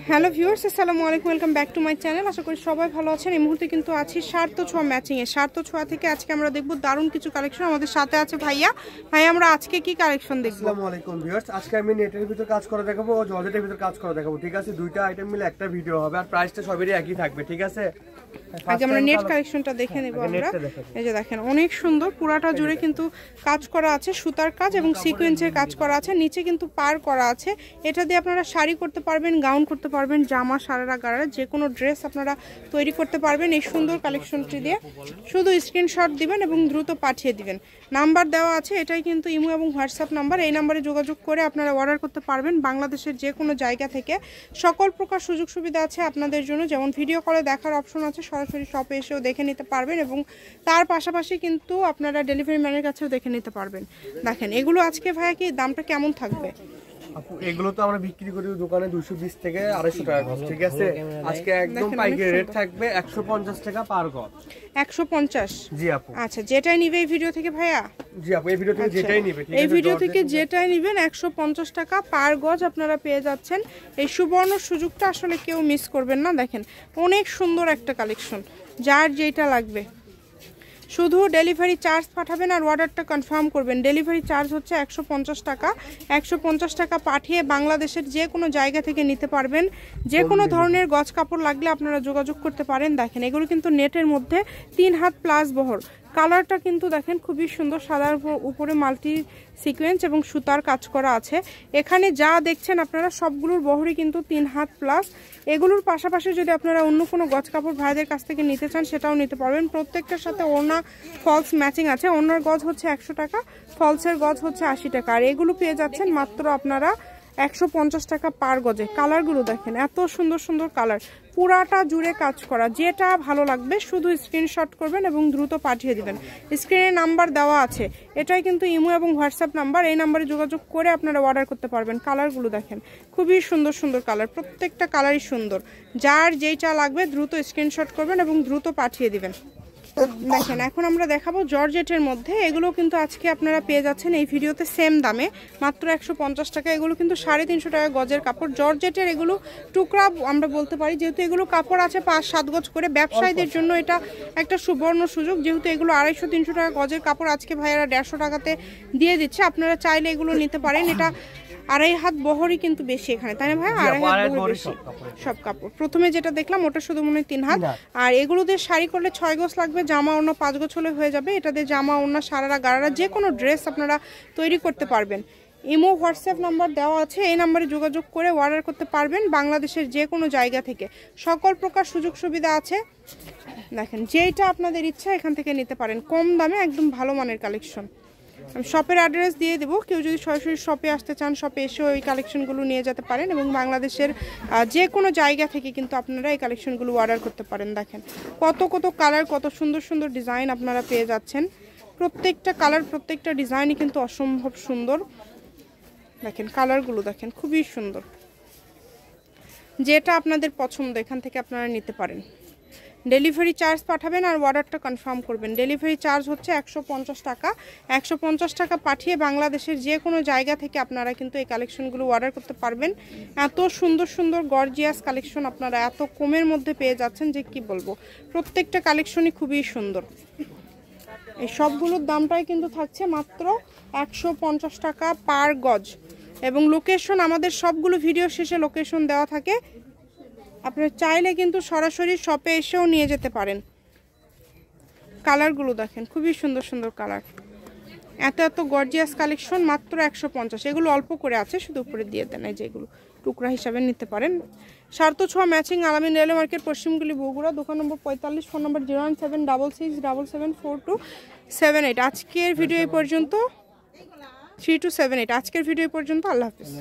Hello viewers, আসসালামু আলাইকুম, welcome back to my channel. আশা করি সবাই ভালো আছেন। এই মুহূর্তে কিন্তু আছি সার্থ ছোঁয়া ম্যাচিংয়ে। সার্থ ছোঁয়া থেকে আজকে আমরা দেখব দারুণ কিছু কালেকশন। আমাদের সাথে আছে ভাইয়া। আমরা আজকে কি কালেকশন দেখব? আসসালামু আলাইকুম ভিউয়ার্স, আজকে আমি নেটের ভিতর কাজ করে দেখাবো ও জর্জেটের ভিতর কাজ করে দেখাবো। ঠিক আছে, দুইটা আইটেম মিলে একটা ভিডিও হবে আর প্রাইসটা সবেরই একই থাকবে। ঠিক আছে, আগে আমরা নেট কালেকশনটা দেখে নেব। আমরা এই যে দেখেন অনেক সুন্দর, পুরাটা জুড়ে কিন্তু কাজ করা আছে, সুতার কাজ এবং সিকোয়েন্সের কাজ করা আছে। নিচে কিন্তু পার করা আছে। এটা দিয়ে আপনারা শাড়ি করতে পারবেন, গাউন করতে পারবেন, জামা, সারারা, গারারা যে কোনো ড্রেস আপনারা তৈরি করতে পারবেন এই সুন্দর কালেকশনটি দিয়ে। শুধু স্ক্রিনশট দিবেন এবং দ্রুত পাঠিয়ে দিবেন। নাম্বার দেওয়া আছে, এটাই কিন্তু ইমো এবং হোয়াটসঅ্যাপ নাম্বার। এই নাম্বারে যোগাযোগ করে আপনারা অর্ডার করতে পারবেন বাংলাদেশের যে কোনো জায়গা থেকে। সকল প্রকার সুযোগ সুবিধা আছে আপনাদের জন্য, যেমন ভিডিও কলে দেখার অপশন আছে, সরাসরি শপে এসেও দেখে নিতে পারবেন এবং তার পাশাপাশি কিন্তু আপনারা ডেলিভারি ম্যানের কাছেও দেখে নিতে পারবেন। দেখেন এগুলো আজকে ভাইয়া কি দামটা কেমন থাকবে? আপু এগুলো তো আমরা বিক্রি করি দোকানে 220 থেকে 250 টাকা গজ। ঠিক আছে, আজকে একদম পাইকারি রেট থাকবে 150 টাকা পার গজ। 150? জি আপু। আচ্ছা, যেটাই নিবে এই ভিডিও থেকে ভাইয়া? জি আপু, এই ভিডিও থেকে যেটাই নিবে, ঠিক আছে, এই ভিডিও থেকে যেটাই নেবেন 150 টাকা পার গজ আপনারা পেয়ে যাচ্ছেন। এই সুবর্ণ সুযোগটা আসলে কেউ মিস করবেন না। দেখেন অনেক সুন্দর একটা কালেকশন, যার যেটা লাগবে শুধু ডেলিভারি চার্জ পাঠাবেন আর অর্ডারটা কনফার্ম করবেন। ডেলিভারি চার্জ হচ্ছে 150 টাকা। 150 টাকা পাঠিয়ে বাংলাদেশের যে কোনো জায়গা থেকে নিতে পারবেন। যে কোনো ধরনের গজ কাপড় লাগলে আপনারা যোগাযোগ করতে পারেন। দেখেন এগুলো কিন্তু নেটের মধ্যে 3 হাত প্লাস বহর। কালারটা কিন্তু দেখেন খুবই সুন্দর, সাদার উপরে মাল্টি সিকোয়েন্স এবং সুতার কাজ করা আছে। এখানে যা দেখছেন আপনারা সবগুলোর বহরই কিন্তু 3 হাত প্লাস। এগুলোর পাশাপাশি যদি আপনারা অন্য কোনো গজ কাপড় ভাইদের কাছ থেকে নিতে চান সেটাও নিতে পারবেন। প্রত্যেকটার সাথে ওড়না ফলস ম্যাচিং আছে। ওড়নার গজ হচ্ছে 100 টাকা, ফলসের গজ হচ্ছে 80 টাকা। আর এগুলো পেয়ে যাচ্ছেন মাত্র আপনারা 150 টাকা পার গজে। কালারগুলো দেখেন এত সুন্দর সুন্দর কালার, পুরাটা জুড়ে কাজ করা। যেটা ভালো লাগবে শুধু স্ক্রিনশট করবেন এবং দ্রুত পাঠিয়ে দিবেন। স্ক্রিনে নাম্বার দেওয়া আছে, এটাই কিন্তু ইমো এবং হোয়াটসঅ্যাপ নাম্বার। এই নাম্বারে যোগাযোগ করে আপনারা অর্ডার করতে পারবেন। কালারগুলো দেখেন খুবই সুন্দর সুন্দর কালার, প্রত্যেকটা কালারই সুন্দর। যার যেটা লাগবে দ্রুত স্ক্রিনশট করবেন এবং দ্রুত পাঠিয়ে দিবেন। দেখেন এখন আমরা দেখাবো জর্জেটের মধ্যে। এগুলো কিন্তু আজকে আপনারা পেয়ে যাচ্ছেন এই ভিডিওতে সেম দামে, মাত্র 150 টাকা। এগুলো কিন্তু 350 টাকা গজের কাপড়। জর্জেটের এগুলো টুকরা আমরা বলতে পারি, যেহেতু এগুলো কাপড় আছে 5-7 গজ করে। ব্যবসায়ীদের জন্য এটা একটা সুবর্ণ সুযোগ, যেহেতু এগুলো 250-300 টাকা গজের কাপড় আজকে ভাইয়ারা 150 টাকাতে দিয়ে দিচ্ছে। আপনারা চাইলে এগুলো নিতে পারেন। এটা 2.5 হাত বহরই কিন্তু বেশি এখানে, তাই না ভাই? 2.5 হাত বহর বেশি সব কাপড়। প্রথমে যেটা দেখলাম ওটা শুধু মনে হয় 3 হাত। আর এগুলো দিয়ে শাড়ি করলে 6 গজ লাগবে, জামা ওড়না 5 গজ হলে হয়ে যাবে। এটা দিয়ে জামা ওড়না, সারারা, গারারা যে কোনো ড্রেস আপনারা তৈরি করতে পারবেন। ইমো হোয়াটসঅ্যাপ নাম্বার দেওয়া আছে, এই নাম্বারে যোগাযোগ করে অর্ডার করতে পারবেন বাংলাদেশের যে কোনো জায়গা থেকে। সকল প্রকার সুযোগ সুবিধা আছে। দেখেন যেইটা আপনাদের ইচ্ছা এখান থেকে নিতে পারেন, কম দামে একদম ভালো মানের কালেকশন। আমি শপের অ্যাড্রেস দিয়ে দেবো, কেউ যদি সরাসরি শপে আসতে চান শপে এসেও এই কালেকশনগুলো নিয়ে যেতে পারেন এবং বাংলাদেশের যে কোনো জায়গা থেকে কিন্তু আপনারা এই কালেকশনগুলো অর্ডার করতে পারেন। দেখেন কত কত কালার, কত সুন্দর সুন্দর ডিজাইন আপনারা পেয়ে যাচ্ছেন। প্রত্যেকটা কালার, প্রত্যেকটা ডিজাইনই কিন্তু অসম্ভব সুন্দর। দেখেন কালারগুলো দেখেন খুবই সুন্দর। যেটা আপনাদের পছন্দ এখান থেকে আপনারা নিতে পারেন। ডেলিভারি চার্জ পাঠাবেন আর অর্ডারটা কনফার্ম করবেন। ডেলিভারি চার্জ হচ্ছে 150 টাকা। 150 টাকা পাঠিয়ে বাংলাদেশের যে কোনো জায়গা থেকে আপনারা কিন্তু এই কালেকশনগুলো অর্ডার করতে পারবেন। এত সুন্দর সুন্দর গর্জিয়াস কালেকশন আপনারা এত কমের মধ্যে পেয়ে যাচ্ছেন যে কি বলবো। প্রত্যেকটা কালেকশনই খুবই সুন্দর। এই সবগুলোর দামটাই কিন্তু থাকছে মাত্র 150 টাকা পার গজ। এবং লোকেশন আমাদের সবগুলো ভিডিও শেষে লোকেশন দেওয়া থাকে, আপনারা চাইলে কিন্তু সরাসরি শপে এসেও নিয়ে যেতে পারেন। কালারগুলো দেখেন খুবই সুন্দর সুন্দর কালার, এত এত গর্জিয়াস কালেকশন মাত্র 150। এগুলো অল্প করে আছে, শুধু উপরে দিয়ে দেন, এই যেগুলো টুকরা হিসাবে নিতে পারেন। সার্থ ছোঁয়া ম্যাচিং, আলামিন রেলওয়ে মার্কেট, পশ্চিমগুলি, বগুড়া, দোকান নম্বর 45, ফোন নম্বর 01766777428। আজকের ভিডিও এই পর্যন্ত, 3278। আজকের ভিডিও এই পর্যন্ত। আল্লাহ হাফিজ।